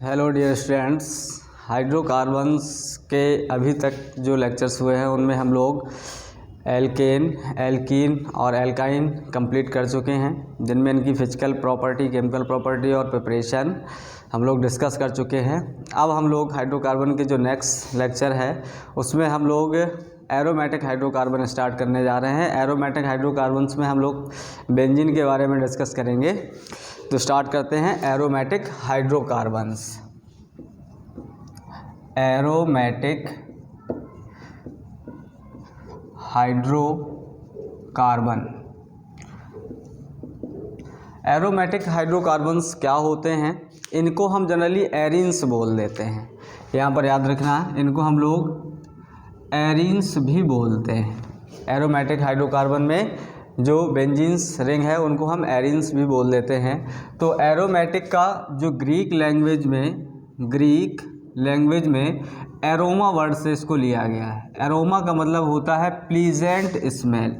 Hello dear students, hydrocarbons के अभी तक जो लेक्चर्स हुए हैं उनमें हम लोग एल्केन, एल्कीन और एल्काइन कंप्लीट कर चुके हैं, जिनमें इनकी फिजिकल प्रॉपर्टी, केमिकल प्रॉपर्टी और प्रिपरेशन हम लोग डिस्कस कर चुके हैं। अब हम लोग हाइड्रोकार्बन के जो नेक्स्ट लेक्चर है उसमें हम लोग एरोमेटिक हाइड्रोकार्बन स्टार्ट करने जा रहे हैं। एरोमेटिक हाइड्रोकार्बन्स में हम लोग बेंजीन के बारे में डिस्कस करेंगे। तो स्टार्ट करते हैं aromatic hydrocarbons. Aromatic hydrocarbon, aromatic hydrocarbons क्या होते हैं? इनको हम जनरली एरीन्स बोल देते हैं। यहाँ पर याद रखना, इनको हम लोग एरीन्स भी बोलते हैं। एरोमेटिक हाइड्रोकार्बन में जो बेंजीन्स रिंग है उनको हम एरीन्स भी बोल देते हैं। तो एरोमेटिक का जो ग्रीक लैंग्वेज में एरोमा वर्ड से इसको लिया गया है। एरोमा का मतलब होता है pleasant smell,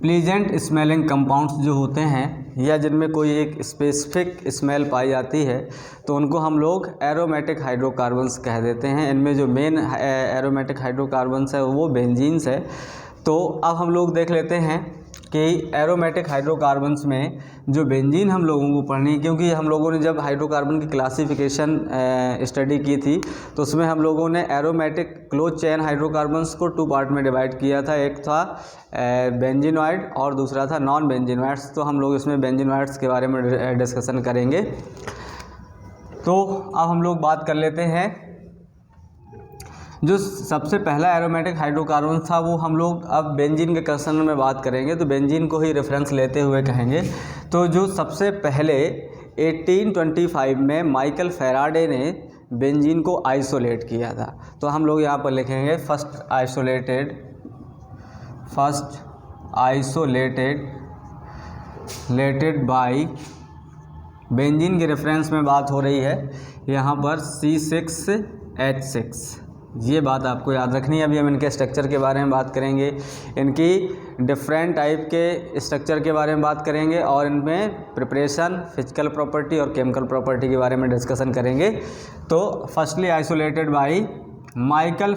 pleasant smelling compounds जो होते हैं या जिनमें कोई एक स्पेसिफिक स्मेल पाई जाती है तो उनको हम लोग एरोमेटिक हाइड्रोकार्बन्स कह देते हैं। इनमें जो मेन एरोमेटिक हाइड्रोकार्बन्स है वो बेंजीन्स है। तो अब हम लोग देख लेते हैं कि एरोमेटिक हाइड्रोकार्बन्स में जो बेंजीन हम लोगों को पढ़नी, क्योंकि हम लोगों ने जब हाइड्रोकार्बन की क्लासिफिकेशन स्टडी की थी तो उसमें हम लोगों ने एरोमेटिक क्लोज चेन हाइड्रोकार्बन्स को 2 पार्ट में डिवाइड किया था। एक था बेंजीनॉइड और दूसरा था नॉन बेंजीनॉइड्स। तो हम लोग इसमें बेंजीनॉइड्स के बारे में डिस्कशन करेंगे। तो अब हम लोग बात कर लेते हैं, जो सबसे पहला एरोमेटिक हाइड्रोकार्बन था वो हम लोग अब बेंजीन के कंसर्न में बात करेंगे, तो बेंजीन को ही रेफरेंस लेते हुए कहेंगे। तो जो सबसे पहले 1825 में माइकल फैराडे ने बेंजीन को आइसोलेट किया था। तो हम लोग यहाँ पर लिखेंगे फर्स्ट आइसोलेटेड बाय, बेंजीन के रेफरेंस में बात हो रही है यहाँ पर C6H6। ये बात आपको याद रखनी है। अभी हम इनके स्ट्रक्चर के बारे में बात करेंगे, इनकी डिफरेंट टाइप के स्ट्रक्चर के बारे में बात करेंगे और इनमें प्रिपरेशन, फिजिकल प्रॉपर्टी और केमिकल प्रॉपर्टी के बारे में डिस्कशन करेंगे। तो firstly isolated by Michael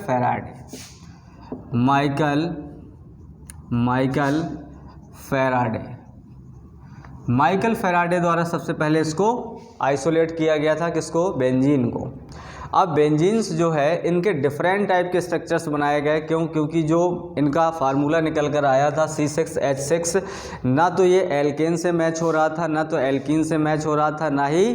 Faraday द्वारा सबसे पहले इसको आइसोलेट किया गया था। किसको? बेंजीन को। अब बेंजीन्स जो है इनके डिफरेंट टाइप के स्ट्रक्चर्स बनाए गए। क्योंकि जो इनका फार्मूला निकल कर आया था C6H6, ना तो ये एल्केन से मैच हो रहा था, ना तो एल्कीन से मैच हो रहा था, ना ही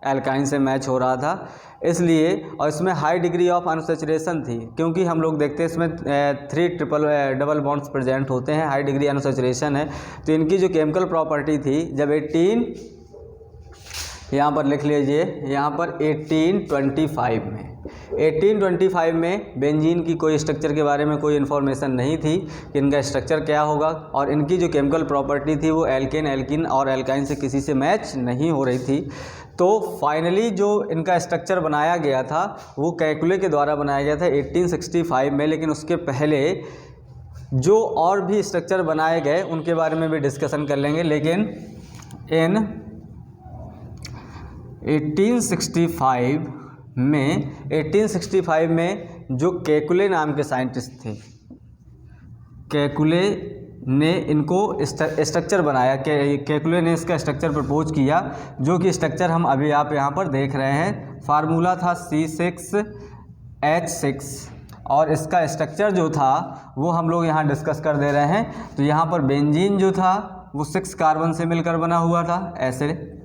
एल्काइन से मैच हो रहा था। इसलिए और इसमें हाई डिग्री ऑफ अनसैचुरेशन थी, क्योंकि हम लोग देखते हैं इसमें 3 डबल बॉन्ड्स प्रेजेंट होते हैं, हाई डिग्री अनसैचुरेशन है। तो इनकी जो केमिकल प्रॉपर्टी थी, जब यहाँ पर लिख लीजिए, यहाँ पर 1825 में बेंजीन की कोई स्ट्रक्चर के बारे में कोई इन्फॉर्मेशन नहीं थी कि इनका स्ट्रक्चर क्या होगा, और इनकी जो केमिकल प्रॉपर्टी थी वो एल्केन, एल्कीन और एल्काइन से किसी से मैच नहीं हो रही थी। तो फाइनली जो इनका स्ट्रक्चर बनाया गया था वो कैकुले के द्वारा बनाया गया था 1865 में। लेकिन उसके पहले जो और भी स्ट्रक्चर बनाए गए उनके बारे में भी डिस्कशन कर लेंगे। लेकिन इन 1865 में जो कैकुले नाम के साइंटिस्ट थे, कैकुले ने इनको स्ट्रक्चर बनाया। कैकुले ने इसका स्ट्रक्चर प्रपोज किया, जो कि स्ट्रक्चर हम अभी आप यहाँ पर देख रहे हैं। फार्मूला था C6H6 और इसका स्ट्रक्चर जो था वो हम लोग यहाँ डिस्कस कर दे रहे हैं। तो यहाँ पर बेंजीन जो था वो 6 कार्बन से मिलकर बना हुआ था, ऐसे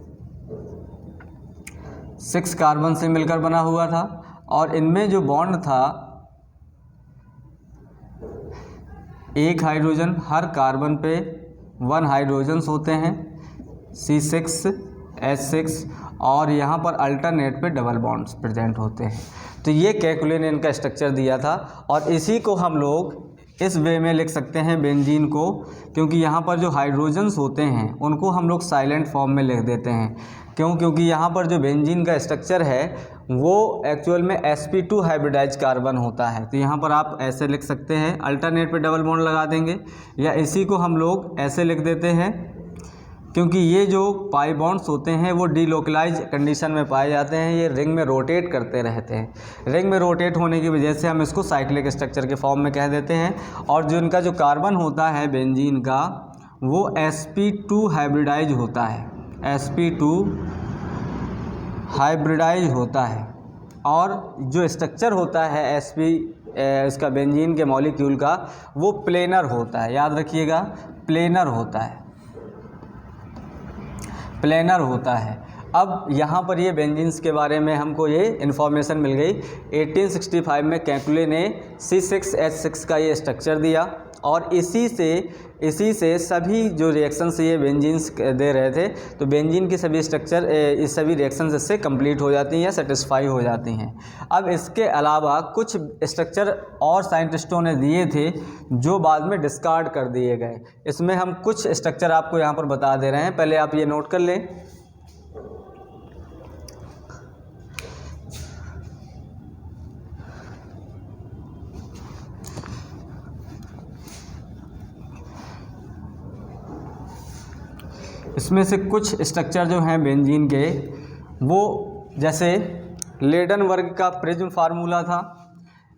6 कार्बन से मिलकर बना हुआ था। और इनमें जो बॉन्ड था, एक हाइड्रोजन, हर कार्बन पे 1 हाइड्रोजन्स होते हैं, C6H6, और यहाँ पर अल्टरनेट पे डबल बॉन्ड्स प्रेजेंट होते हैं। तो ये कैकुले ने इनका स्ट्रक्चर दिया था और इसी को हम लोग इस वे में लिख सकते हैं बेंजीन को, क्योंकि यहाँ पर जो हाइड्रोजन्स होते हैं उनको हम लोग साइलेंट फॉर्म में लिख देते हैं। क्यों? क्योंकि यहाँ पर जो बेंजीन का स्ट्रक्चर है वो एक्चुअल में sp2 हाइब्रिडाइज कार्बन होता है। तो यहाँ पर आप ऐसे लिख सकते हैं, अल्टरनेट पे डबल बॉन्ड लगा देंगे, या इसी को हम लोग ऐसे लिख देते हैं, क्योंकि ये जो पाई बॉन्ड्स होते हैं वो डीलोकलाइज कंडीशन में पाए जाते हैं, ये रिंग में रोटेट करते रहते हैं। रिंग में रोटेट होने की वजह से हम इसको साइक्लिक स्ट्रक्चर के फॉर्म में कह देते हैं। और जो इनका जो कार्बन होता है बेंजीन का वो sp2 हाइब्रिडाइज होता है, sp2 हाइब्रिडाइज होता है। और जो स्ट्रक्चर होता है इसका बेंजीन के मॉलिक्यूल का वो प्लेनर होता है, याद रखिएगा प्लेनर होता है, प्लेनर होता है। अब यहाँ पर ये बेंजीन्स के बारे में हमको ये इन्फॉर्मेशन मिल गई। 1865 में कैकुले ने C6H6 का ये स्ट्रक्चर दिया और इसी से सभी जो रिएक्शंस ये बेंजीन्स दे रहे थे, तो बेंजीन की सभी स्ट्रक्चर इस सभी रिएक्शंस इससे कंप्लीट हो जाती हैं या सेटिस्फाई हो जाती हैं। अब इसके अलावा कुछ स्ट्रक्चर और साइंटिस्टों ने दिए थे जो बाद में डिस्कार्ड कर दिए गए। इसमें हम कुछ स्ट्रक्चर आपको यहाँ पर बता दे रहे हैं, पहले आप ये नोट कर लें। इसमें से कुछ स्ट्रक्चर जो हैं बेंजीन के, वो जैसे लेडन वर्ग का प्रिज्म फार्मूला था।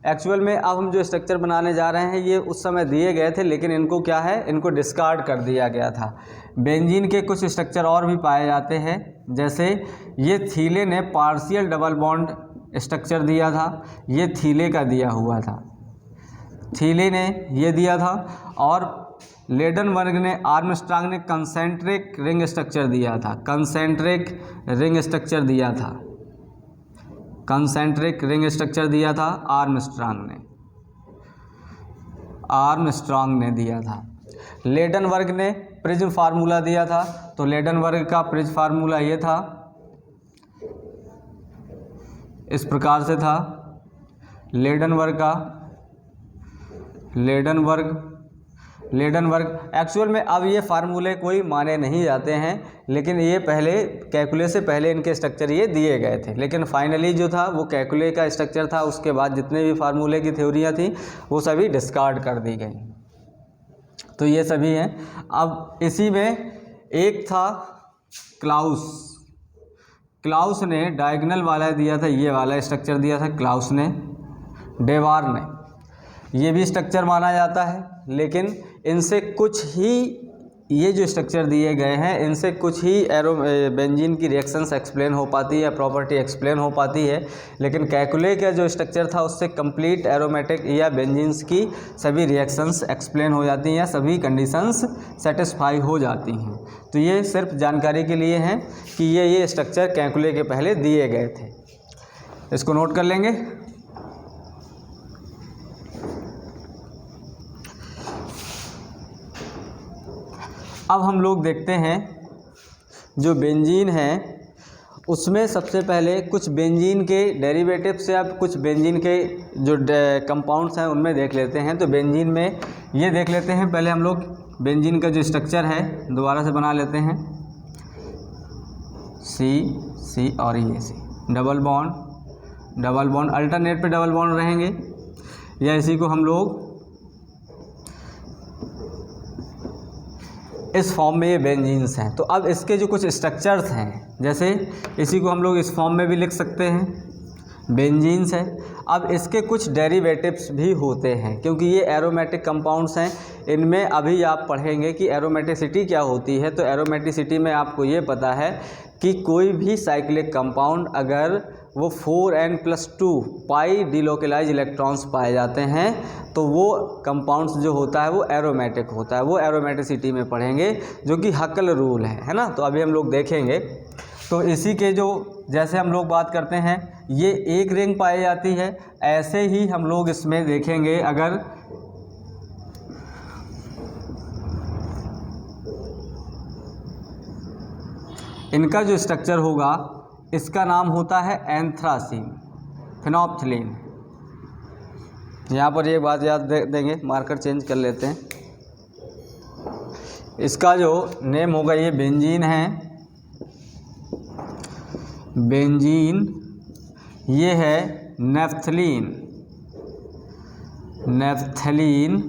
एक्चुअल में अब हम जो स्ट्रक्चर बनाने जा रहे हैं ये उस समय दिए गए थे, लेकिन इनको क्या है, इनको डिस्कार्ड कर दिया गया था। बेंजीन के कुछ स्ट्रक्चर और भी पाए जाते हैं, जैसे ये थीले ने पार्शियल डबल बॉन्ड स्ट्रक्चर दिया था, ये थीले का दिया हुआ था, थीले ने ये दिया था। और लेडन वर्ग ने, आर्मस्ट्रांग ने कंसेंट्रिक रिंग स्ट्रक्चर दिया था, कंसेंट्रिक रिंग स्ट्रक्चर दिया था, कंसेंट्रिक रिंग स्ट्रक्चर दिया था आर्मस्ट्रांग ने दिया था। लेडन वर्ग ने प्रिज्म फार्मूला दिया था, तो लेडन वर्ग का प्रिज्म फार्मूला ये था, इस प्रकार से था। लेडन वर्ग एक्चुअल में अब ये फार्मूले कोई माने नहीं जाते हैं, लेकिन ये पहले कैकुले से पहले इनके स्ट्रक्चर ये दिए गए थे, लेकिन फाइनली जो था वो कैकुले का स्ट्रक्चर था। उसके बाद जितने भी फार्मूले की थ्योरियाँ थी वो सभी डिस्कार्ड कर दी गई, तो ये सभी हैं। अब इसी में एक था क्लाउस ने डायगोनल वाला दिया था, ये वाला स्ट्रक्चर दिया था क्लाउस ने। डेवार ने, ये भी स्ट्रक्चर माना जाता है, लेकिन इनसे कुछ ही ये जो स्ट्रक्चर दिए गए हैं इनसे कुछ ही बेंजीन की रिएक्शंस एक्सप्लेन हो पाती है या प्रॉपर्टी एक्सप्लेन हो पाती है, लेकिन कैकुले का जो स्ट्रक्चर था उससे कंप्लीट एरोमेटिक या बेंजीन्स की सभी रिएक्शंस एक्सप्लेन हो जाती हैं या सभी कंडीशंस सेटिस्फाई हो जाती हैं। तो ये सिर्फ जानकारी के लिए हैं कि ये स्ट्रक्चर कैकुले के पहले दिए गए थे, इसको नोट कर लेंगे। अब हम लोग देखते हैं जो बेंजीन है उसमें सबसे पहले कुछ बेंजीन के डेरिवेटिव्स या कुछ बेंजीन के जो कंपाउंड्स हैं उनमें देख लेते हैं। तो बेंजीन में ये देख लेते हैं, पहले हम लोग बेंजीन का जो स्ट्रक्चर है दोबारा से बना लेते हैं। सी और ये सी, डबल बॉन्ड अल्टरनेट पे डबल बॉन्ड रहेंगे, या इसी को हम लोग इस फॉर्म में ये बेंजीन्स हैं। तो अब इसके जो कुछ स्ट्रक्चर्स हैं, जैसे इसी को हम लोग इस फॉर्म में भी लिख सकते हैं, बेंजीन्स है। अब इसके कुछ डेरिवेटिव्स भी होते हैं, क्योंकि ये एरोमेटिक कंपाउंड्स हैं। इनमें अभी आप पढ़ेंगे कि एरोमेटिसिटी क्या होती है। तो एरोमेटिसिटी में आपको ये पता है कि कोई भी साइक्लिक कंपाउंड अगर वो 4n+2 पाई डीलोकलाइज इलेक्ट्रॉन्स पाए जाते हैं तो वो कंपाउंड्स जो होता है वो एरोमेटिक होता है। वो एरोमेटिसिटी में पढ़ेंगे, जो कि हकल रूल है ना। तो अभी हम लोग देखेंगे। तो इसी के जो जैसे हम लोग बात करते हैं ये एक रिंग पाई जाती है, ऐसे ही हम लोग इसमें देखेंगे अगर इनका जो स्ट्रक्चर होगा इसका नाम होता है एंथ्रासीन, फिनोप्थिलीन। यहाँ पर एक बात याद देंगे, मार्कर चेंज कर लेते हैं। इसका जो नेम होगा ये बेंजीन है, बेंजीन। ये है नेफ्थलीन, नेफ्थलीन।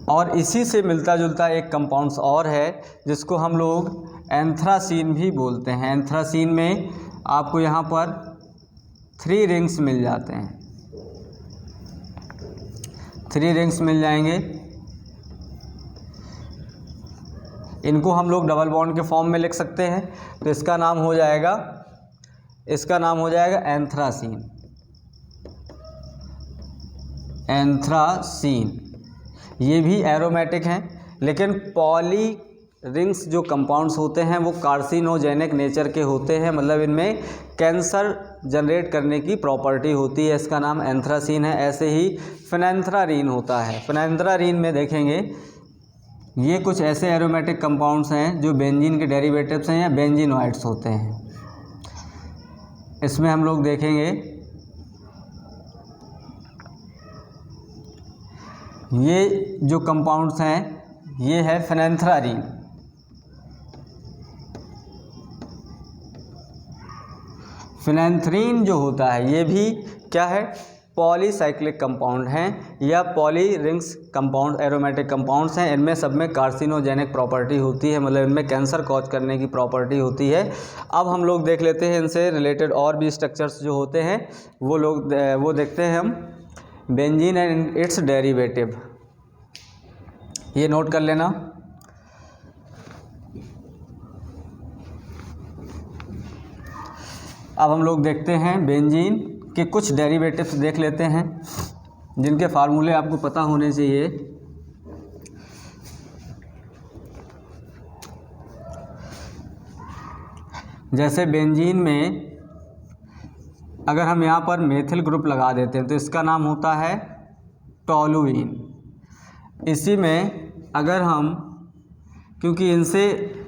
और इसी से मिलता जुलता एक कंपाउंड्स और है जिसको हम लोग एंथ्रासीन भी बोलते हैं। एंथ्रासीन में आपको यहाँ पर 3 रिंग्स मिल जाते हैं, 3 रिंग्स मिल जाएंगे। इनको हम लोग डबल बॉन्ड के फॉर्म में लिख सकते हैं। तो इसका नाम हो जाएगा एंथ्रासीन, एंथ्रासीन। ये भी एरोमेटिक हैं, लेकिन पॉली रिंग्स जो कंपाउंड्स होते हैं वो कार्सिनोजेनिक नेचर के होते हैं, मतलब इनमें कैंसर जनरेट करने की प्रॉपर्टी होती है। इसका नाम एंथ्रासीन है। ऐसे ही फेनेंथ्रारीन होता है। फेनेंथ्रारीन में देखेंगे ये कुछ ऐसे एरोमेटिक कंपाउंड्स हैं जो बेंजीन के डेरिवेटिव्स हैं या बेंजीनोइड्स होते हैं। इसमें हम लोग देखेंगे ये जो कंपाउंड्स हैं ये है फेनेंथ्रारीन। फेनेंथ्रीन जो होता है ये भी क्या है, पॉलीसाइक्लिक कंपाउंड हैं या poly rings compound aromatic compounds हैं। इनमें सब में कार्सिनोजेनिक प्रॉपर्टी होती है, मतलब इनमें कैंसर कॉज करने की प्रॉपर्टी होती है। अब हम लोग देख लेते हैं इनसे रिलेटेड और भी स्ट्रक्चर्स जो होते हैं वो देखते हैं हम। बेंजीन एंड इट्स डेरिवेटिव, ये नोट कर लेना। अब हम लोग देखते हैं बेंजीन के कुछ डेरिवेटिव्स देख लेते हैं जिनके फार्मूले आपको पता होने चाहिए। जैसे बेंजीन में अगर हम यहाँ पर मेथिल ग्रुप लगा देते हैं तो इसका नाम होता है टोलुइन। इसी में अगर हम, क्योंकि इनसे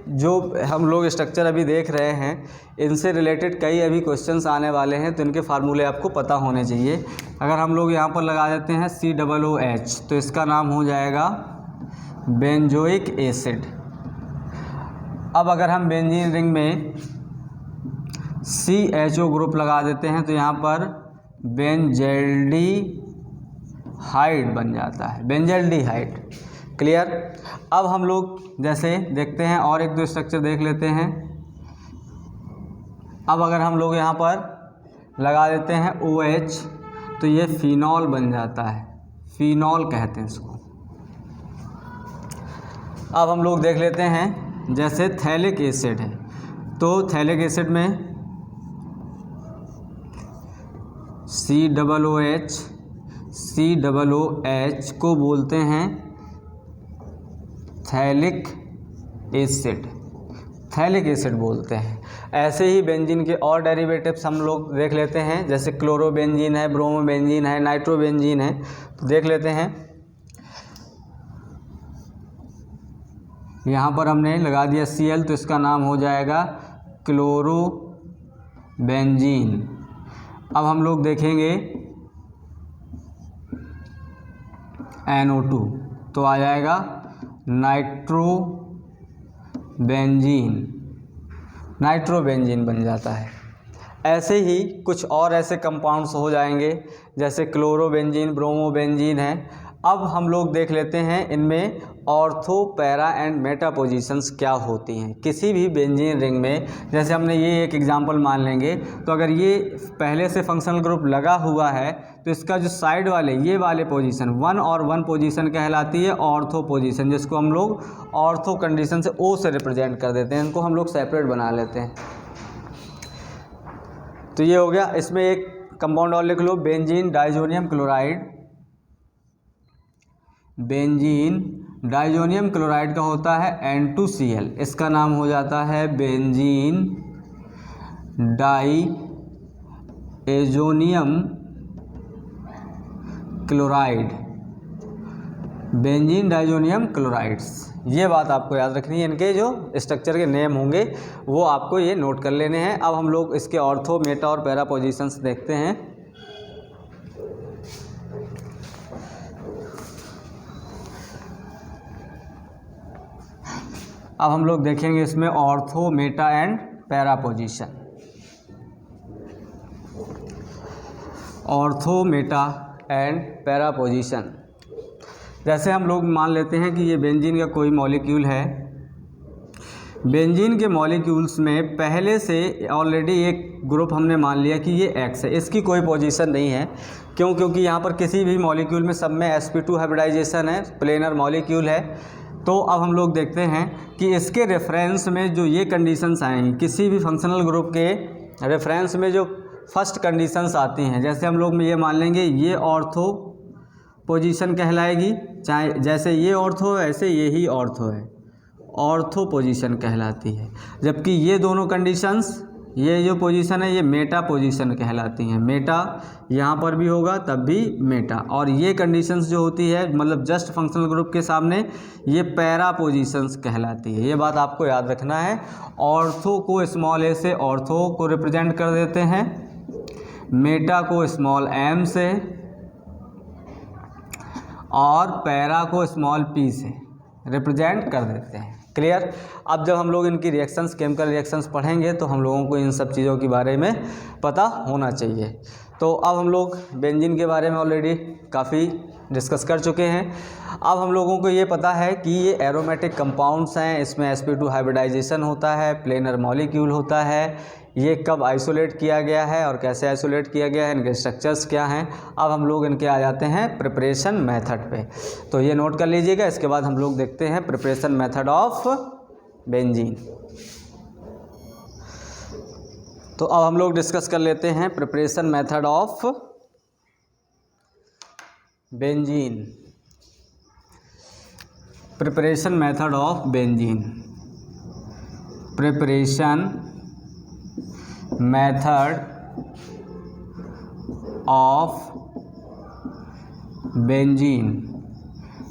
जो हम लोग स्ट्रक्चर अभी देख रहे हैं इनसे रिलेटेड कई अभी क्वेश्चंस आने वाले हैं, तो इनके फार्मूले आपको पता होने चाहिए। अगर हम लोग यहाँ पर लगा देते हैं COOH तो इसका नाम हो जाएगा बेंजोइक एसिड। अब अगर हम बेंजीन रिंग में CHO ग्रुप लगा देते हैं तो यहाँ पर बेंजल्डिहाइड बन जाता है, बेंजल्डिहाइड। क्लियर। अब हम लोग जैसे देखते हैं और एक दो स्ट्रक्चर देख लेते हैं। अब अगर हम लोग यहाँ पर लगा देते हैं OH तो ये फिनॉल बन जाता है, फिनॉल कहते हैं इसको। अब हम लोग देख लेते हैं जैसे थैलिक एसिड है, तो थैलिक एसिड में COOH को बोलते हैं थैलिक एसिड, थैलिक एसिड बोलते हैं। ऐसे ही बेंजीन के और डेरिवेटिव्स हम लोग देख लेते हैं, जैसे क्लोरोबेंजीन है, ब्रोमोबेंजीन है, नाइट्रोबेंजीन है। तो देख लेते हैं, यहाँ पर हमने लगा दिया Cl तो इसका नाम हो जाएगा क्लोरोबेंजीन। अब हम लोग देखेंगे NO2 तो आ जाएगा नाइट्रोबेंजीन बन जाता है। ऐसे ही कुछ और ऐसे कंपाउंड्स हो जाएंगे जैसे क्लोरोबेंजीन, ब्रोमोबेंजीन है। अब हम लोग देख लेते हैं इनमें ortho, para and Meta positions क्या होती हैं किसी भी बेंजीन रिंग में। जैसे हमने ये एक एग्जांपल मान लेंगे, तो अगर ये पहले से फंक्शनल ग्रुप लगा हुआ है तो इसका जो साइड वाले ये वाले पोजीशन 1 और 1 पोजीशन कहलाती है ऑर्थो पोजीशन, जिसको हम लोग ऑर्थो कंडीशन से O से रिप्रेजेंट कर देते हैं। इनको हम लोग सेपरेट बना लेते हैं। तो ये हो गया। इसमें एक कंपाउंड और लिख लो, benzene diazonium chloride. Benzene diazonium chloride का होता है N2Cl, इसका नाम हो जाता है benzene diazonium chloride, benzene diazonium chlorides. ये बात आपको याद रखनी है, इनके जो स्ट्रक्चर के नेम होंगे वो आपको ये नोट कर लेने हैं। अब हम लोग इसके ऑर्थो, मेटा और पैरा पोजीशंस देखते हैं। अब हम लोग देखेंगे इसमें ortho, Meta and para position. Ortho, Meta and para position. जैसे हम लोग मान लेते हैं कि ये बेंजीन का कोई मॉलिक्यूल है। बेंजीन के मॉलिक्यूल्स में पहले से ऑलरेडी एक ग्रुप हमने मान लिया कि ये X है, इसकी कोई पोजीशन नहीं है। क्यों? क्योंकि यहाँ पर किसी भी मॉलिक्यूल में सब में sp2 हाइब्रिडाइजेशन है, प्लेनर मॉलिक्यूल है। तो अब हम लोग देखते हैं कि इसके रेफरेंस में जो ये कंडीशंस आएंगी, किसी भी फंक्शनल ग्रुप के रेफरेंस में जो फर्स्ट कंडीशंस आती हैं, जैसे हम लोग ये मान लेंगे ये ऑर्थो पोजीशन कहलाएगी, चाहे जैसे ये ऑर्थो है ऐसे ये ही ऑर्थो है, ऑर्थो पोजीशन कहलाती है। जबकि ये दोनों कंडीशंस, ये जो पोजीशन है ये मेटा पोजीशन कहलाती हैं। मेटा यहाँ पर भी होगा तब भी मेटा। और ये कंडीशंस जो होती है मतलब जस्ट फंक्शनल ग्रुप के सामने, ये पैरा पोजीशंस कहलाती है। ये बात आपको याद रखना है। ऑर्थो को स्मॉल ए से ऑर्थो को रिप्रेजेंट कर देते हैं, मेटा को स्मॉल एम से और पैरा को स्मॉल पी से रिप्रेजेंट कर देते हैं। क्लियर? अब जब हम लोग इनकी रिएक्शंस, केमिकल रिएक्शंस पढ़ेंगे तो हम लोगों को इन सब चीज़ों के बारे में पता होना चाहिए। तो अब हम लोग बेंजीन के बारे में ऑलरेडी काफ़ी डिस्कस कर चुके हैं। अब हम लोगों को ये पता है कि ये एरोमेटिक कंपाउंड्स हैं, इसमें sp2 हाइब्रिडाइजेशन होता है, प्लेनर मॉलिक्यूल होता है। ये कब आइसोलेट किया गया है और कैसे आइसोलेट किया गया है, इनके स्ट्रक्चर्स क्या हैं। अब हम लोग इनके आ जाते हैं प्रिपरेशन मेथड पे, तो ये नोट कर लीजिएगा। इसके बाद हम लोग देखते हैं प्रिपरेशन मेथड ऑफ बेंजीन। तो अब हम लोग डिस्कस कर लेते हैं preparation method of benzene. Preparation method of benzene, preparation method of benzene.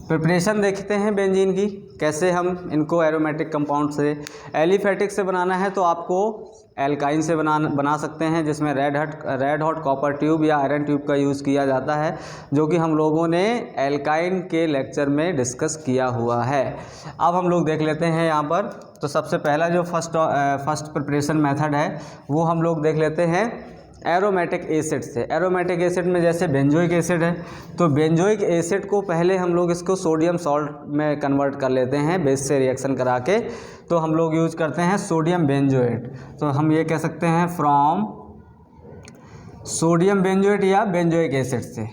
Preparation देखते हैं बेंजीन की, कैसे हम इनको एरोमेटिक कंपाउंड से, एलिफेटिक से बनाना है तो आपको एल्काइन से बना सकते हैं, जिसमें रेड हॉट कॉपर ट्यूब या आयरन ट्यूब का यूज़ किया जाता है, जो कि हम लोगों ने एल्काइन के लेक्चर में डिस्कस किया हुआ है। अब हम लोग देख लेते हैं यहाँ पर। तो सबसे पहला जो फर्स्ट प्रिपरेशन मेथड है वो हम लोग देख लेते हैं एरोमेटिक एसिड से। एरोमेटिक एसिड में जैसे बेंजोइक एसिड है, तो बेंजोइक एसिड को पहले हम लोग इसको सोडियम सॉल्ट में कन्वर्ट कर लेते हैं बेस से रिएक्शन करा के। तो हम लोग यूज करते हैं सोडियम बेंजोएट। तो हम ये कह सकते हैं फ्रॉम सोडियम बेंजोएट या बेंजोइक एसिड से,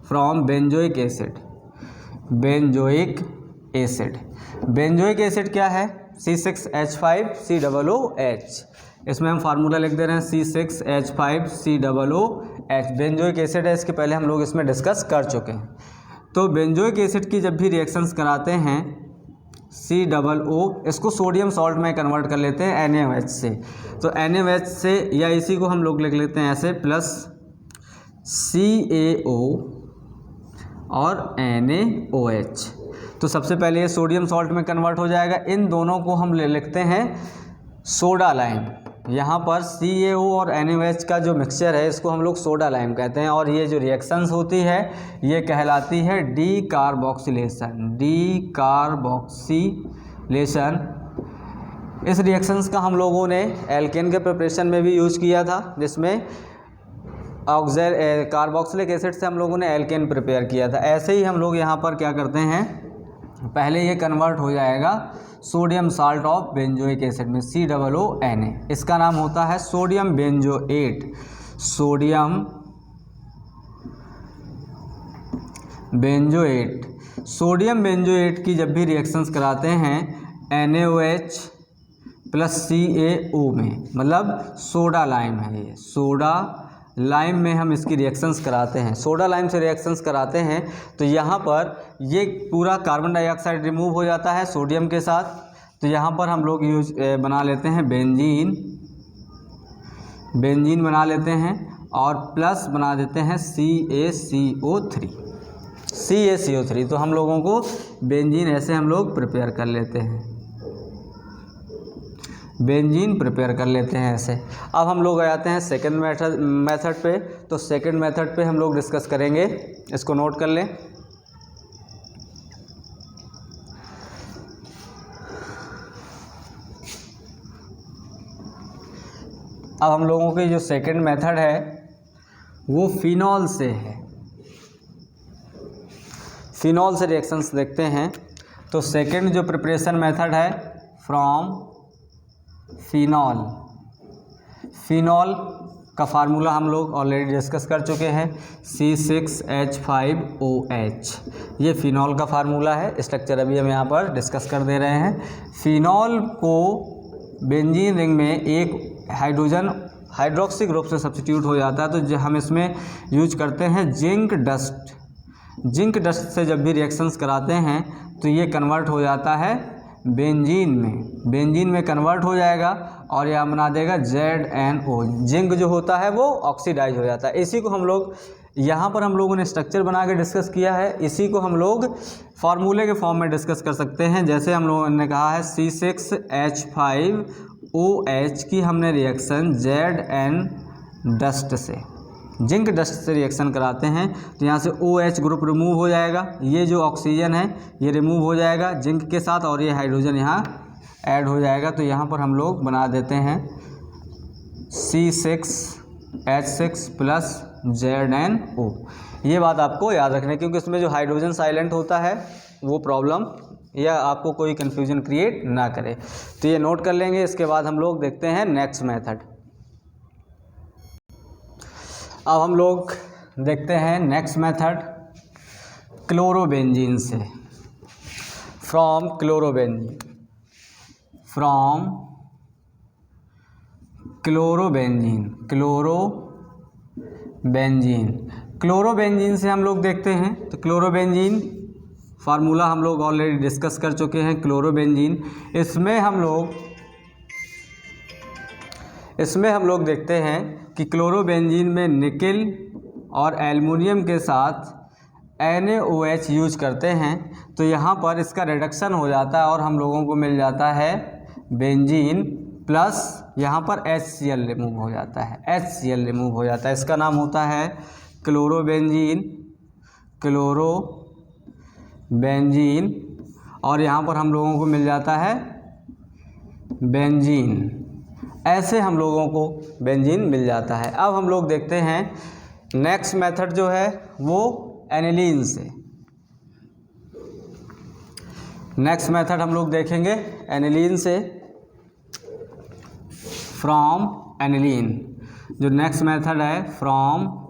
from benzoic acid. Benzoic acid, benzoic acid क्या है? C6H5COOH। इसमें हम फार्मूला लिख दे रहे हैं C6H5COOH। बेंजोइक एसिड है, इसके पहले हम लोग इसमें डिस्कस कर चुके हैं। तो बेंजोइक एसिड की जब भी रिएक्शंस कराते हैं COO, इसको सोडियम सॉल्ट में कन्वर्ट कर लेते हैं NaOH से। तो NaOH से, या इसी को हम लोग लिख लेते हैं ऐसे, प्लस CaO और NaOH। तो सबसे पहले ये सोडियम सॉल्ट में कन्वर्ट हो जाएगा। इन दोनों को हम ले लिखते हैं सोडा लाइम। यहाँ पर CaO और NaOH का जो मिक्सचर है इसको हम लोग सोडा लाइम कहते हैं। और ये जो रिएक्शंस होती है ये कहलाती है डीकार्बोक्सिलेशन। डीकार्बोक्सिलेशन, इस रिएक्शंस का हम लोगों ने एल्केन के प्रिपरेशन में भी यूज़ किया था, जिसमें कार्बोक्सिलिक एसिड से हम लोगों ने एल्केन प्रिपेयर किया था। ऐसे ही हम लोग यहाँ पर क्या करते हैं, पहले ये कन्वर्ट हो जाएगा sodium salt of benzoic acid में COONA। इसका नाम होता है sodium benzoate. Sodium benzoate, sodium benzoate की जब भी रिएक्शंस कराते हैं NaOH प्लस CaO में, मतलब सोडा लाइम है ये, सोडा लाइम में हम इसकी रिएक्शंस कराते हैं, सोडा लाइम से रिएक्शंस कराते हैं। तो यहाँ पर ये पूरा कार्बन डाइऑक्साइड रिमूव हो जाता है सोडियम के साथ। तो यहाँ पर हम लोग बना लेते हैं बेंजीन बना लेते हैं और प्लस बना देते हैं CaCO3। तो हम लोगों को बेंजीन ऐसे हम लोग प्रिपेयर कर लेते हैं, बेंजीन प्रिपेयर कर लेते हैं ऐसे। अब हम लोग आ जाते हैं सेकंड मेथड पे। तो सेकंड मेथड पे हम लोग डिस्कस करेंगे, इसको नोट कर लें। अब हम लोगों की जो सेकंड मेथड है वो फिनॉल से है। फिनॉल से रिएक्शंस देखते हैं। तो सेकंड जो प्रिपरेशन मेथड है फ्रॉम फिनॉल। फिनॉल का फार्मूला हम लोग ऑलरेडी डिस्कस कर चुके हैं, C6H5OH। ये फिनॉल का फार्मूला है। स्ट्रक्चर अभी हम यहाँ पर डिस्कस कर दे रहे हैं। फिनॉल को बेंजीन रिंग में एक हाइड्रोजन हाइड्रोक्सी ग्रुप से सब्स्टिट्यूट हो जाता है, तो जो हम इसमें यूज करते हैं जिंक डस्ट। जिंक डस्ट से जब भी रिएक्शंस कराते हैं तो ये कन्वर्ट हो जाता है बेंजीन में। बेंजीन में कन्वर्ट हो जाएगा और यह बना देगा ZnO। जिंक जो होता है वो ऑक्सीडाइज हो जाता है। इसी को हम लोग यहाँ पर हम लोगों ने स्ट्रक्चर बना के डिस्कस किया है। इसी को हम लोग फार्मूले के फॉर्म में डिस्कस कर सकते हैं। जैसे हम लोगों ने कहा है C6H5OH की हमने रिएक्शन Zn डस्ट से, जिंक डस्ट से रिएक्शन कराते हैं तो यहाँ से OH ग्रुप रिमूव हो जाएगा। ये जो ऑक्सीजन है ये रिमूव हो जाएगा जिंक के साथ और ये हाइड्रोजन यहाँ ऐड हो जाएगा। तो यहाँ पर हम लोग बना देते हैं C6H6 प्लस ZnO। ये बात आपको याद रखनी है क्योंकि इसमें जो हाइड्रोजन साइलेंट होता है वो प्रॉब्लम या आपको कोई कन्फ्यूजन क्रिएट ना करे, तो ये नोट कर लेंगे। इसके बाद हम लोग देखते हैं नेक्स्ट मेथड। अब हम लोग देखते हैं नेक्स्ट मेथड क्लोरोबेंजीन से। From chlorobenzene, from chlorobenzene, chlorobenzene. Chlorobenzene से हम लोग देखते हैं तो क्लोरोबेंजीन फार्मूला हम लोग ऑलरेडी डिस्कस कर चुके हैं। क्लोरोबेंजीन इसमें हम लोग देखते हैं कि क्लोरोबेंजीन में निकेल और एल्युमिनियम के साथ NaOH यूज करते हैं, तो यहाँ पर इसका रिडक्शन हो जाता है और हम लोगों को मिल जाता है बेंजीन प्लस यहाँ पर HCl रिमूव हो जाता है। HCl रिमूव हो जाता है, इसका नाम होता है क्लोरोबेंजीन। क्लोरोबेंजीन और यहाँ पर हम लोगों को मिल जाता है बेंजीन। ऐसे हम लोगों को बेंजीन मिल जाता है। अब हम लोग देखते हैं नेक्स्ट मेथड जो है वो एनिलीन से। नेक्स्ट मेथड हम लोग देखेंगे एनिलीन से। फ्रॉम एनिलीन, जो नेक्स्ट मेथड है फ्रॉम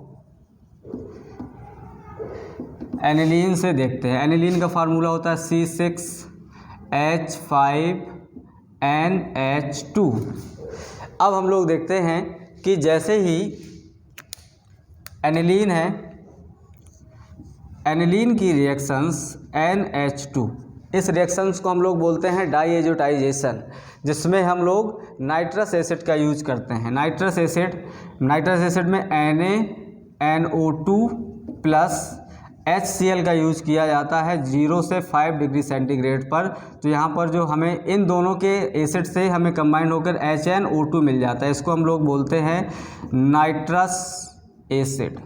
एनिलीन से देखते हैं। एनिलीन का फार्मूला होता है C6H5NH2। अब हम लोग देखते हैं कि जैसे ही एनिलीन है, एनिलीन की रिएक्शंस NH2, इस रिएक्शंस को हम लोग बोलते हैं डाईएजोटाइजेशन, जिसमें हम लोग नाइट्रस एसिड का यूज करते हैं। नाइट्रस एसिड में NaNO2 प्लस HCl का यूज किया जाता है 0 से 5 डिग्री सेंटीग्रेड पर। तो यहाँ पर जो हमें इन दोनों के एसिड से हमें कंबाइन होकर HNO2 मिल जाता है। इसको हम लोग बोलते हैं नाइट्रस एसिड।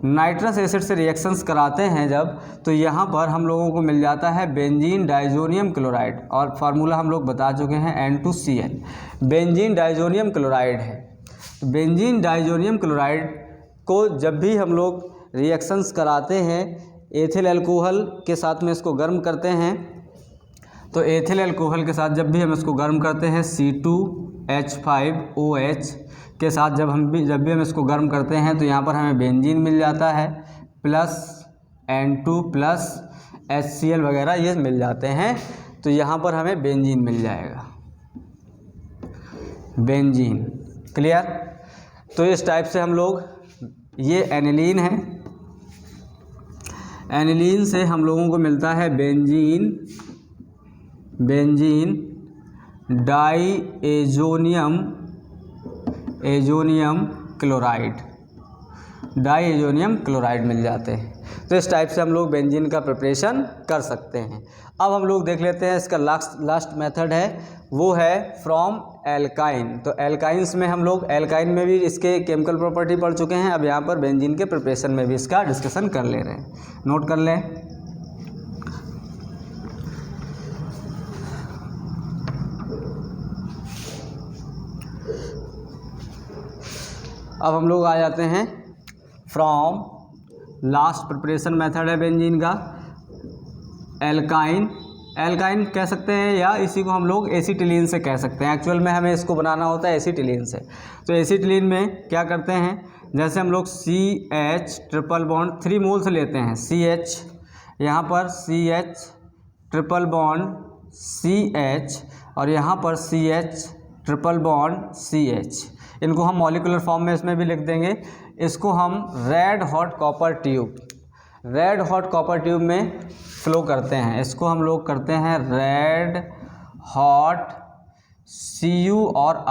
नाइट्रस एसिड से रिएक्शंस कराते हैं जब, तो यहाँ पर हम लोगों को मिल जाता है बेंजीन डाइजोनियम क्लोराइड, और फार्मूला हम लोग बता चुके हैं N2Cl। बेंजीन डाइजोनियम क्लोराइड है। बेंजीन डाइजोनियम क्लोराइड को जब भी हम लोग रिएक्शंस कराते हैं एथिल अल्कोहल के साथ में इसको गर्म करते हैं, तो एथिल अल्कोहल के साथ जब भी हम इसको गर्म करते हैं C2H5OH के साथ जब भी हम इसको गर्म करते हैं तो यहाँ पर हमें बेंजीन मिल जाता है प्लस N2 प्लस HCl वगैरह ये मिल जाते हैं। तो यहाँ पर हमें बेंजीन मिल जाएगा, बेंजीन। क्लियर? तो इस टाइप से हम लोग, ये एनिलीन है, एनिलीन से हम लोगों को मिलता है बेंजीन डाईएजोनियम क्लोराइड मिल जाते हैं। तो इस टाइप से हम लोग बेंजीन का प्रिपरेशन कर सकते हैं। अब हम लोग देख लेते हैं इसका लास्ट मेथड है, वो है फ्रॉम एल्काइन। तो एल्काइंस में हम लोग, एल्काइन में भी इसके केमिकल प्रॉपर्टी पढ़ चुके हैं, अब यहाँ पर बेंजीन के प्रिपरेशन में भी इसका डिस्कशन कर ले रहे हैं। नोट कर लें। अब हम लोग आ जाते हैं फ्रॉम लास्ट प्रिपरेशन मेथड है बेंजीन का एल्काइन। एल्काइन कह सकते हैं या इसी को हम लोग एसिटिलीन से कह सकते हैं। एक्चुअल में हमें इसको बनाना होता है एसिटिलीन से। तो एसिटिलीन में क्या करते हैं, जैसे हम लोग CH ट्रिपल बॉन्ड 3 मोल्स लेते हैं, CH यहाँ पर CH ट्रिपल बॉन्ड CH और यहाँ पर CH ट्रिपल बॉन्ड CH, इनको हम मॉलिक्यूलर फॉर्म में इसमें भी लिख देंगे। इसको हम रेड हॉट कॉपर ट्यूब में फ्लो करते हैं। इसको हम लोग करते हैं रेड हॉट Cu और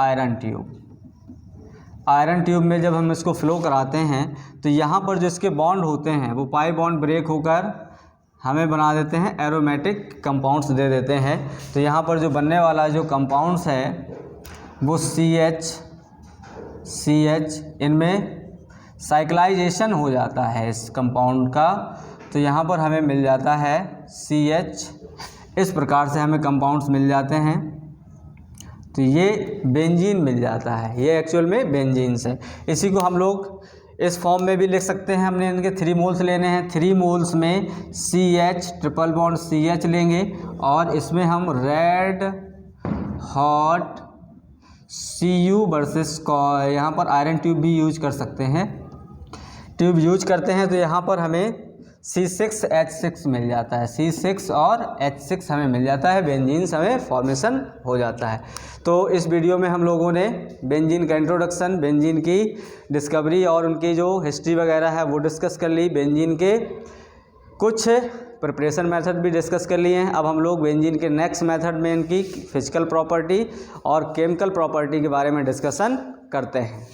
आयरन ट्यूब में जब हम इसको फ्लो कराते हैं तो यहाँ पर जो इसके बॉन्ड होते हैं वो पाई बॉन्ड ब्रेक होकर हमें बना देते हैं एरोमेटिक कंपाउंड्स दे देते हैं। तो यहाँ पर जो बनने वाला जो कंपाउंड्स है वो CH इनमें साइक्लाइजेशन हो जाता है इस कंपाउंड का, तो यहाँ पर हमें मिल जाता है CH। इस प्रकार से हमें कंपाउंड्स मिल जाते हैं, तो ये बेंजीन मिल जाता है। ये एक्चुअल में बेंजीन्स है। इसी को हम लोग इस फॉर्म में भी लिख सकते हैं। हमने इनके 3 मोल्स लेने हैं, 3 मोल्स में CH ट्रिपल बॉन्ड CH लेंगे और इसमें हम रेड हॉट Cu वर्सेस यहाँ पर आयरन ट्यूब भी यूज कर सकते हैं, ट्यूब यूज करते हैं। तो यहाँ पर हमें C6H6 मिल जाता है, C6 और H6 हमें मिल जाता है, बेंजीन्स हमें फॉर्मेशन हो जाता है। तो इस वीडियो में हम लोगों ने बेंजीन का इंट्रोडक्शन, बेंजीन की डिस्कवरी और उनकी जो हिस्ट्री वगैरह है वो डिस्कस कर ली। बेंजीन के कुछ प्रिपरेशन मेथड भी डिस्कस कर लिए हैं। अब हम लोग बेंजीन के नेक्स्ट मेथड में इनकी फिजिकल प्रॉपर्टी और केमिकल प्रॉपर्टी के बारे में डिस्कशन करते हैं।